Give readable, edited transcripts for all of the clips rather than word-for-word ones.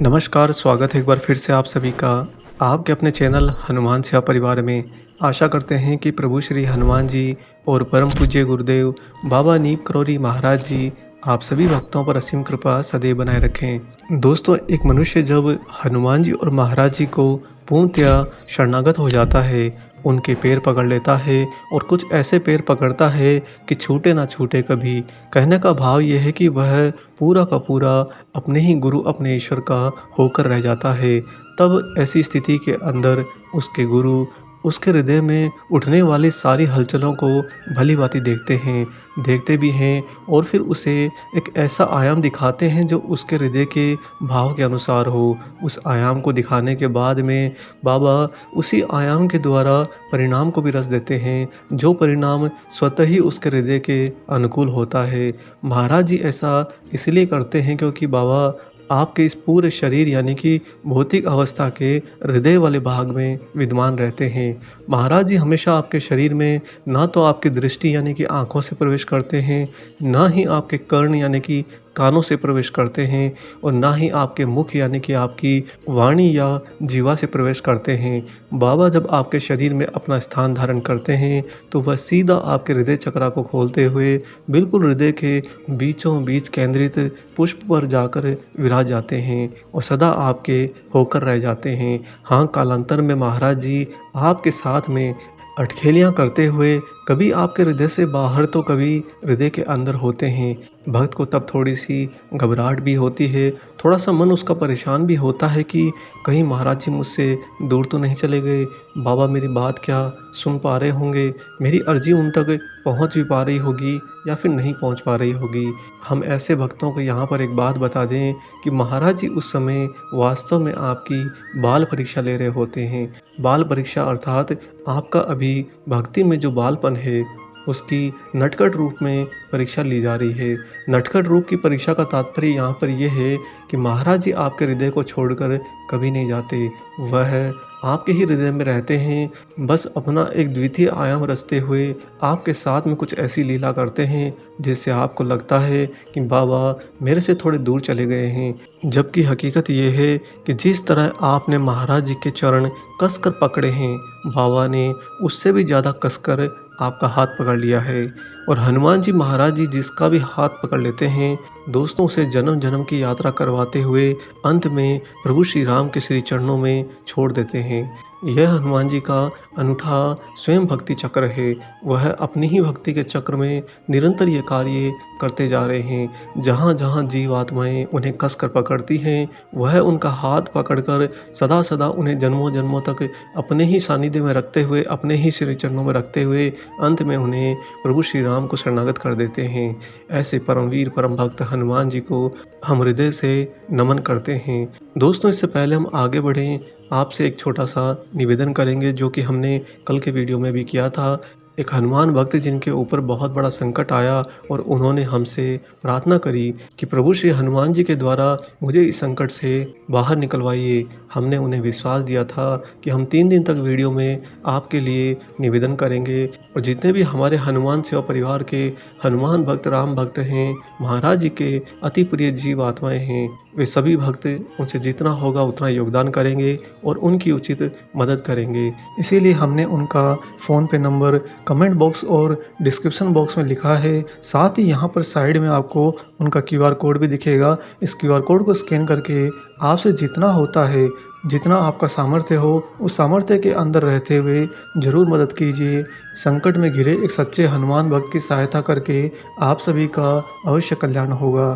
नमस्कार, स्वागत है एक बार फिर से आप सभी का आपके अपने चैनल हनुमान सेवा परिवार में। आशा करते हैं कि प्रभु श्री हनुमान जी और परम पूज्य गुरुदेव बाबा नीम करौरी महाराज जी आप सभी भक्तों पर असीम कृपा सदैव बनाए रखें। दोस्तों, एक मनुष्य जब हनुमान जी और महाराज जी को पूर्णतया शरणागत हो जाता है, उनके पैर पकड़ लेता है और कुछ ऐसे पैर पकड़ता है कि छूटे ना छूटे कभी। कहने का भाव यह है कि वह पूरा का पूरा अपने ही गुरु, अपने ईश्वर का होकर रह जाता है। तब ऐसी स्थिति के अंदर उसके गुरु उसके हृदय में उठने वाली सारी हलचलों को भली भांति देखते भी हैं और फिर उसे एक ऐसा आयाम दिखाते हैं जो उसके हृदय के भाव के अनुसार हो। उस आयाम को दिखाने के बाद में बाबा उसी आयाम के द्वारा परिणाम को भी रच देते हैं, जो परिणाम स्वतः ही उसके हृदय के अनुकूल होता है। महाराज जी ऐसा इसलिए करते हैं क्योंकि बाबा आपके इस पूरे शरीर यानी कि भौतिक अवस्था के हृदय वाले भाग में विद्यमान रहते हैं। महाराज जी हमेशा आपके शरीर में ना तो आपकी दृष्टि यानी कि आँखों से प्रवेश करते हैं, ना ही आपके कर्ण यानी कि कानों से प्रवेश करते हैं और ना ही आपके मुख यानी कि आपकी वाणी या जीवा से प्रवेश करते हैं। बाबा जब आपके शरीर में अपना स्थान धारण करते हैं तो वह सीधा आपके हृदय चक्रा को खोलते हुए बिल्कुल हृदय के बीचों बीच केंद्रित पुष्प पर जाकर विराज जाते हैं और सदा आपके होकर रह जाते हैं। हाँ, कालांतर में महाराज जी आपके साथ में अटखेलियाँ करते हुए कभी आपके हृदय से बाहर तो कभी हृदय के अंदर होते हैं। भक्त को तब थोड़ी सी घबराहट भी होती है, थोड़ा सा मन उसका परेशान भी होता है कि कहीं महाराज जी मुझसे दूर तो नहीं चले गए, बाबा मेरी बात क्या सुन पा रहे होंगे, मेरी अर्जी उन तक पहुंच भी पा रही होगी या फिर नहीं पहुंच पा रही होगी। हम ऐसे भक्तों को यहाँ पर एक बात बता दें कि महाराज जी उस समय वास्तव में आपकी बाल परीक्षा ले रहे होते हैं। बाल परीक्षा अर्थात आपका अभी भक्ति में जो बालपन है उसकी नटखट रूप में परीक्षा ली जा रही है। नटखट रूप की परीक्षा का तात्पर्य यहाँ पर यह है कि महाराज जी आपके हृदय को छोड़कर कभी नहीं जाते, वह आपके ही हृदय में रहते हैं। बस अपना एक द्वितीय आयाम रचते हुए आपके साथ में कुछ ऐसी लीला करते हैं जिससे आपको लगता है कि बाबा मेरे से थोड़े दूर चले गए हैं, जबकि हकीकत ये है कि जिस तरह आपने महाराज जी के चरण कसकर पकड़े हैं, बाबा ने उससे भी ज़्यादा कसकर आपका हाथ पकड़ लिया है। और हनुमान जी महाराज जी जिसका भी हाथ पकड़ लेते हैं दोस्तों, उसे जन्म जन्म की यात्रा करवाते हुए अंत में प्रभु श्री राम के श्री चरणों में छोड़ देते हैं। यह हनुमान जी का अनूठा स्वयं भक्ति चक्र है। वह अपनी ही भक्ति के चक्र में निरंतर ये कार्य करते जा रहे हैं। जहाँ जहाँ जीवात्माएं उन्हें कसकर पकड़ती हैं, वह उनका हाथ पकड़कर सदा सदा उन्हें जन्मों जन्मों तक अपने ही सानिध्य में रखते हुए, अपने ही श्री चरणों में रखते हुए अंत में उन्हें प्रभु श्री राम को शरणागत कर देते हैं। ऐसे परमवीर परम भक्त हनुमान जी को हम हृदय से नमन करते हैं। दोस्तों, इससे पहले हम आगे बढ़ें, आपसे एक छोटा सा निवेदन करेंगे जो कि हमने कल के वीडियो में भी किया था। एक हनुमान भक्त जिनके ऊपर बहुत बड़ा संकट आया और उन्होंने हमसे प्रार्थना करी कि प्रभु श्री हनुमान जी के द्वारा मुझे इस संकट से बाहर निकलवाइए। हमने उन्हें विश्वास दिया था कि हम 3 दिन तक वीडियो में आपके लिए निवेदन करेंगे और जितने भी हमारे हनुमान सेवा परिवार के हनुमान भक्त, राम भक्त हैं, महाराज जी के अति प्रिय जीव आत्माएं हैं, वे सभी भक्त उनसे जितना होगा उतना योगदान करेंगे और उनकी उचित मदद करेंगे। इसीलिए हमने उनका फ़ोन पे नंबर कमेंट बॉक्स और डिस्क्रिप्शन बॉक्स में लिखा है। साथ ही यहाँ पर साइड में आपको उनका QR कोड भी दिखेगा। इस QR कोड को स्कैन करके आपसे जितना होता है, जितना आपका सामर्थ्य हो, उस सामर्थ्य के अंदर रहते हुए ज़रूर मदद कीजिए। संकट में घिरे एक सच्चे हनुमान भक्त की सहायता करके आप सभी का अवश्य कल्याण होगा।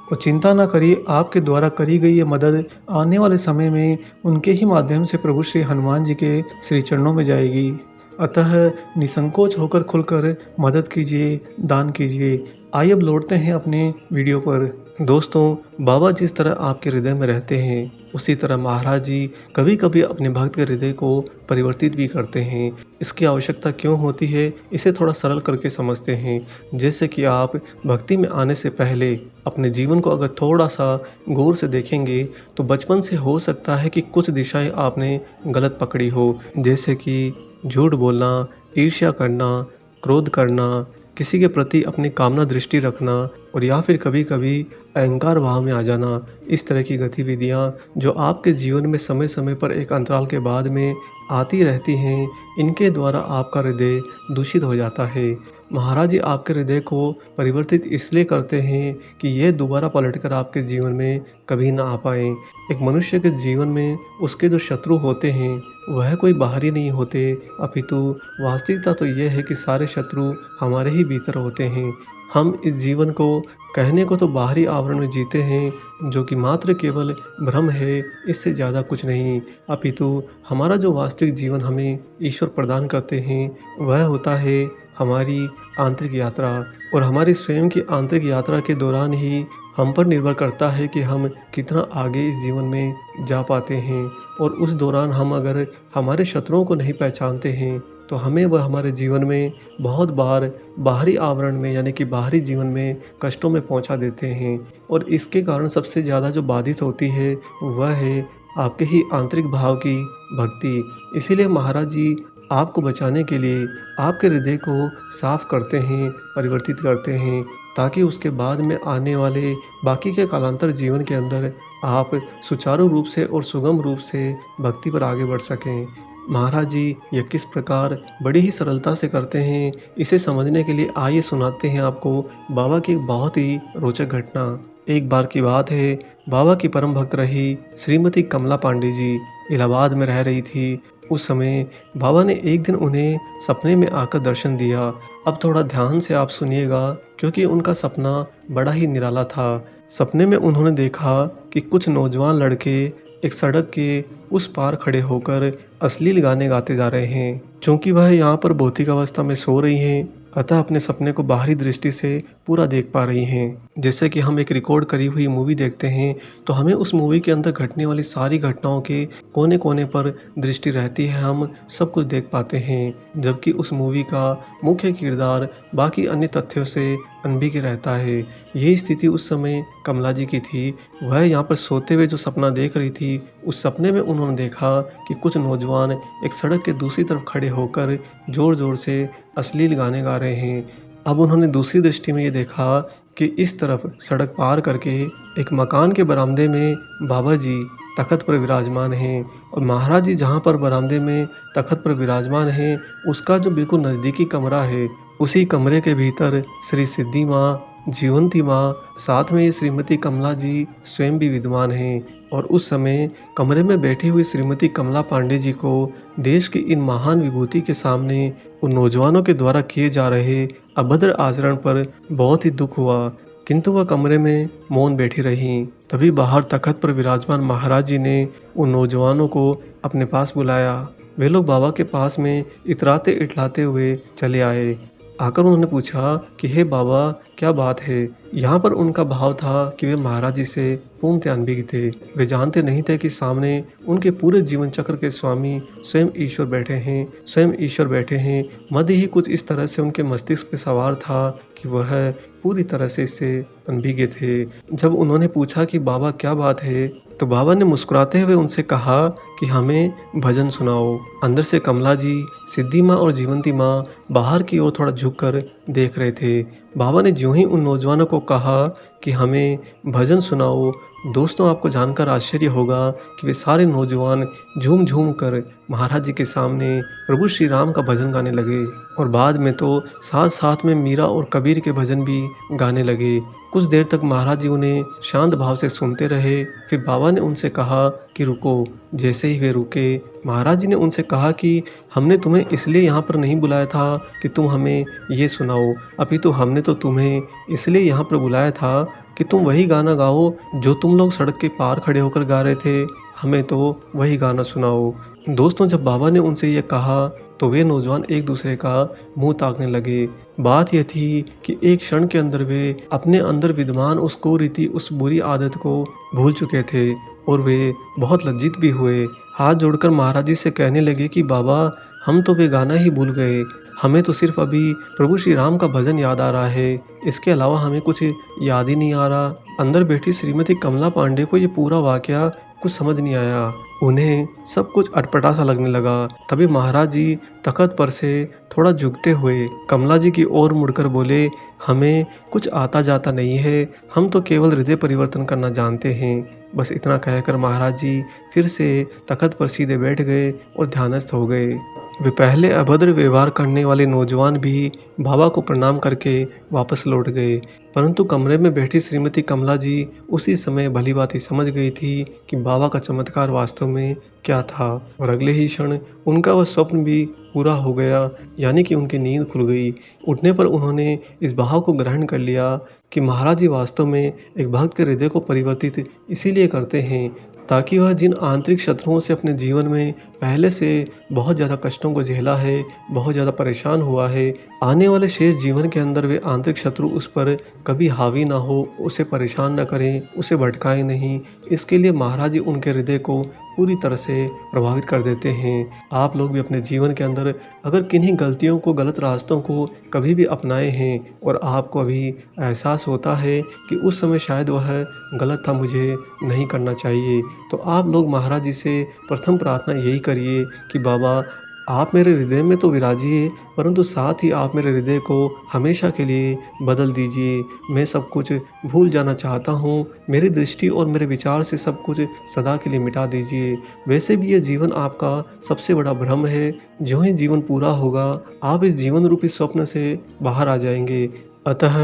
और चिंता न करिए, आपके द्वारा करी गई ये मदद आने वाले समय में उनके ही माध्यम से प्रभु श्री हनुमान जी के श्री चरणों में जाएगी। अतः निसंकोच होकर खुलकर मदद कीजिए, दान कीजिए। आइए अब लौटते हैं अपने वीडियो पर। दोस्तों, बाबा जिस तरह आपके हृदय में रहते हैं उसी तरह महाराज जी कभी कभी अपने भक्त के हृदय को परिवर्तित भी करते हैं। इसकी आवश्यकता क्यों होती है, इसे थोड़ा सरल करके समझते हैं। जैसे कि आप भक्ति में आने से पहले अपने जीवन को अगर थोड़ा सा गौर से देखेंगे तो बचपन से हो सकता है कि कुछ दिशाएं आपने गलत पकड़ी हो, जैसे कि झूठ बोलना, ईर्ष्या करना, क्रोध करना, किसी के प्रति अपनी कामना दृष्टि रखना, और या फिर कभी कभी अहंकार भाव में आ जाना। इस तरह की गतिविधियाँ जो आपके जीवन में समय समय पर एक अंतराल के बाद में आती रहती हैं, इनके द्वारा आपका हृदय दूषित हो जाता है। महाराज जी आपके हृदय को परिवर्तित इसलिए करते हैं कि यह दोबारा पलटकर आपके जीवन में कभी ना आ पाए। एक मनुष्य के जीवन में उसके जो शत्रु होते हैं वह कोई बाहरी नहीं होते, अपितु वास्तविकता तो यह है कि सारे शत्रु हमारे ही भीतर होते हैं। हम इस जीवन को कहने को तो बाहरी आवरण में जीते हैं, जो कि मात्र केवल भ्रम है, इससे ज़्यादा कुछ नहीं। अपितु हमारा जो वास्तविक जीवन हमें ईश्वर प्रदान करते हैं वह होता है हमारी आंतरिक यात्रा। और हमारी स्वयं की आंतरिक यात्रा के दौरान ही हम पर निर्भर करता है कि हम कितना आगे इस जीवन में जा पाते हैं। और उस दौरान हम अगर हमारे शत्रुओं को नहीं पहचानते हैं तो हमें वह हमारे जीवन में बहुत बार बाहरी आवरण में यानी कि बाहरी जीवन में कष्टों में पहुंचा देते हैं। और इसके कारण सबसे ज़्यादा जो बाधित होती है वह है आपके ही आंतरिक भाव की भक्ति। इसीलिए महाराज जी आपको बचाने के लिए आपके हृदय को साफ करते हैं, परिवर्तित करते हैं, ताकि उसके बाद में आने वाले बाकी के कालांतर जीवन के अंदर आप सुचारू रूप से और सुगम रूप से भक्ति पर आगे बढ़ सकें। महाराज जी यह किस प्रकार बड़ी ही सरलता से करते हैं, इसे समझने के लिए आइए सुनाते हैं आपको बाबा की एक बहुत ही रोचक घटना। एक बार की बात है, बाबा की परम भक्त रही श्रीमती कमला पांडे जी इलाहाबाद में रह रही थी। उस समय बाबा ने एक दिन उन्हें सपने में आकर दर्शन दिया। अब थोड़ा ध्यान से आप सुनिएगा, क्योंकि उनका सपना बड़ा ही निराला था। सपने में उन्होंने देखा कि कुछ नौजवान लड़के एक सड़क के उस पार खड़े होकर अश्लील गाने गाते जा रहे हैं। चूंकि वह यहाँ पर भौतिक अवस्था में सो रही हैं, अतः अपने सपने को बाहरी दृष्टि से पूरा देख पा रही हैं। जैसे कि हम एक रिकॉर्ड करी हुई मूवी देखते हैं तो हमें उस मूवी के अंदर घटने वाली सारी घटनाओं के कोने कोने पर दृष्टि रहती है, हम सब कुछ देख पाते हैं। जबकि उस मूवी का मुख्य किरदार बाकी अन्य तथ्यों से अनभिज्ञ रहता है। यही स्थिति उस समय कमला जी की थी। वह यहाँ पर सोते हुए जो सपना देख रही थी, उस सपने में उन्होंने देखा कि कुछ नौजवान एक सड़क के दूसरी तरफ खड़े होकर जोर जोर से अश्लील गाने गा रहे हैं। अब उन्होंने दूसरी दृष्टि में ये देखा कि इस तरफ सड़क पार करके एक मकान के बरामदे में बाबा जी तख्त पर विराजमान हैं, और महाराज जी जहाँ पर बरामदे में तख्त पर विराजमान हैं उसका जो बिल्कुल नज़दीकी कमरा है, उसी कमरे के भीतर श्री सिद्धि माँ, जीवंती माँ, साथ में ये श्रीमती कमला जी स्वयं भी विद्यमान हैं। और उस समय कमरे में बैठी हुई श्रीमती कमला पांडे जी को देश की इन महान विभूति के सामने उन नौजवानों के द्वारा किए जा रहे अभद्र आचरण पर बहुत ही दुख हुआ, किंतु वह कमरे में मौन बैठी रहीं। तभी बाहर तख्त पर विराजमान महाराज जी ने उन नौजवानों को अपने पास बुलाया। वे लोग बाबा के पास में इतराते इटलाते हुए चले आए। आकर उन्होंने पूछा कि हे बाबा, क्या बात है। यहाँ पर उनका भाव था कि वे महाराज जी से पूर्णतः अनभिज्ञ थे। वे जानते नहीं थे कि सामने उनके पूरे जीवन चक्र के स्वामी स्वयं ईश्वर बैठे हैं, स्वयं ईश्वर बैठे हैं। मद ही कुछ इस तरह से उनके मस्तिष्क पे सवार था कि वह पूरी तरह से इससे अनभिज्ञ थे। जब उन्होंने पूछा कि बाबा क्या बात है, तो बाबा ने मुस्कुराते हुए उनसे कहा कि हमें भजन सुनाओ। अंदर से कमला जी, सिद्धि माँ और जीवंती माँ बाहर की ओर थोड़ा झुककर देख रहे थे। बाबा ने ज्यों ही उन नौजवानों को कहा कि हमें भजन सुनाओ, दोस्तों आपको जानकर आश्चर्य होगा कि वे सारे नौजवान झूम झूम कर महाराज जी के सामने प्रभु श्री राम का भजन गाने लगे। और बाद में तो साथ साथ में मीरा और कबीर के भजन भी गाने लगे। कुछ देर तक महाराज जी उन्हें शांत भाव से सुनते रहे। फिर बाबा ने उनसे कहा कि रुको। जैसे ही वे रुके, महाराज जी ने उनसे कहा कि हमने तुम्हें इसलिए यहाँ पर नहीं बुलाया था कि तुम हमें ये सुनाओ, अभी तो हमने तो तुम्हें इसलिए यहाँ पर बुलाया था कि तुम वही गाना गाओ जो तुम लोग सड़क के पार खड़े होकर गा रहे थे, हमें तो वही गाना सुनाओ। दोस्तों, जब बाबा ने उनसे ये कहा तो वे नौजवान एक दूसरे का मुंह ताकने लगे। बात यह थी कि एक क्षण के अंदर वे अपने अंदर विद्यमान उस कुरीति, उस बुरी आदत को भूल चुके थे और वे बहुत लज्जित भी हुए। हाथ जोड़कर महाराज जी से कहने लगे कि बाबा, हम तो वे गाना ही भूल गए, हमें तो सिर्फ अभी प्रभु श्री राम का भजन याद आ रहा है, इसके अलावा हमें कुछ याद ही नहीं आ रहा। अंदर बैठी श्रीमती कमला पांडे को ये पूरा वाकया कुछ समझ नहीं आया। उन्हें सब कुछ अटपटा सा लगने लगा। तभी महाराज जी तख्त पर से थोड़ा झुकते हुए कमला जी की ओर मुड़कर बोले, हमें कुछ आता जाता नहीं है, हम तो केवल हृदय परिवर्तन करना जानते हैं। बस इतना कहकर महाराज जी फिर से तख्त पर सीधे बैठ गए और ध्यानस्थ हो गए। वे पहले अभद्र व्यवहार करने वाले नौजवान भी बाबा को प्रणाम करके वापस लौट गए, परंतु कमरे में बैठी श्रीमती कमला जी उसी समय भलीभांति समझ गई थी कि बाबा का चमत्कार वास्तव में क्या था, और अगले ही क्षण उनका वह स्वप्न भी पूरा हो गया, यानी कि उनकी नींद खुल गई। उठने पर उन्होंने इस भाव को ग्रहण कर लिया कि महाराज जी वास्तव में एक भक्त के हृदय को परिवर्तित इसीलिए करते हैं ताकि वह जिन आंतरिक शत्रुओं से अपने जीवन में पहले से बहुत ज़्यादा कष्टों को झेला है, बहुत ज़्यादा परेशान हुआ है, आने वाले शेष जीवन के अंदर वे आंतरिक शत्रु उस पर कभी हावी ना हो, उसे परेशान न करें, उसे भटकाएं नहीं। इसके लिए महाराज जी उनके हृदय को पूरी तरह से प्रभावित कर देते हैं। आप लोग भी अपने जीवन के अंदर अगर किन्हीं गलतियों को, गलत रास्तों को कभी भी अपनाए हैं और आपको अभी एहसास होता है कि उस समय शायद वह गलत था, मुझे नहीं करना चाहिए, तो आप लोग महाराज जी से प्रथम प्रार्थना यही करिए कि बाबा आप मेरे हृदय में तो विराजिए, परंतु साथ ही आप मेरे हृदय को हमेशा के लिए बदल दीजिए। मैं सब कुछ भूल जाना चाहता हूँ, मेरी दृष्टि और मेरे विचार से सब कुछ सदा के लिए मिटा दीजिए। वैसे भी ये जीवन आपका सबसे बड़ा भ्रम है, जो ही जीवन पूरा होगा आप इस जीवन रूपी स्वप्न से बाहर आ जाएंगे। अतः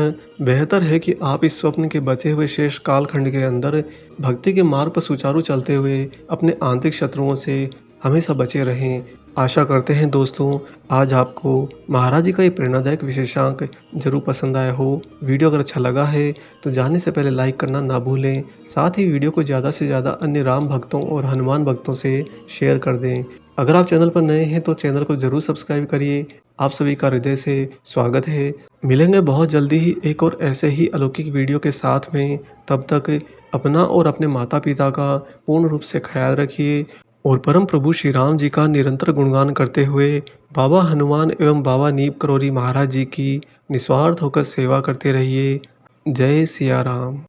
बेहतर है कि आप इस स्वप्न के बचे हुए शेष कालखंड के अंदर भक्ति के मार्ग पर सुचारू चलते हुए अपने आंतरिक शत्रुओं से हमेशा बचे रहें। आशा करते हैं दोस्तों आज आपको महाराज जी का ये प्रेरणादायक विशेषांक जरूर पसंद आया हो। वीडियो अगर अच्छा लगा है तो जाने से पहले लाइक करना ना भूलें, साथ ही वीडियो को ज़्यादा से ज़्यादा अन्य राम भक्तों और हनुमान भक्तों से शेयर कर दें। अगर आप चैनल पर नए हैं तो चैनल को जरूर सब्सक्राइब करिए। आप सभी का हृदय से स्वागत है। मिलेंगे बहुत जल्दी ही एक और ऐसे ही अलौकिक वीडियो के साथ में। तब तक अपना और अपने माता पिता का पूर्ण रूप से ख्याल रखिए और परम प्रभु श्री राम जी का निरंतर गुणगान करते हुए बाबा हनुमान एवं बाबा नीप करोरी महाराज जी की निस्वार्थ होकर सेवा करते रहिए। जय सिया राम।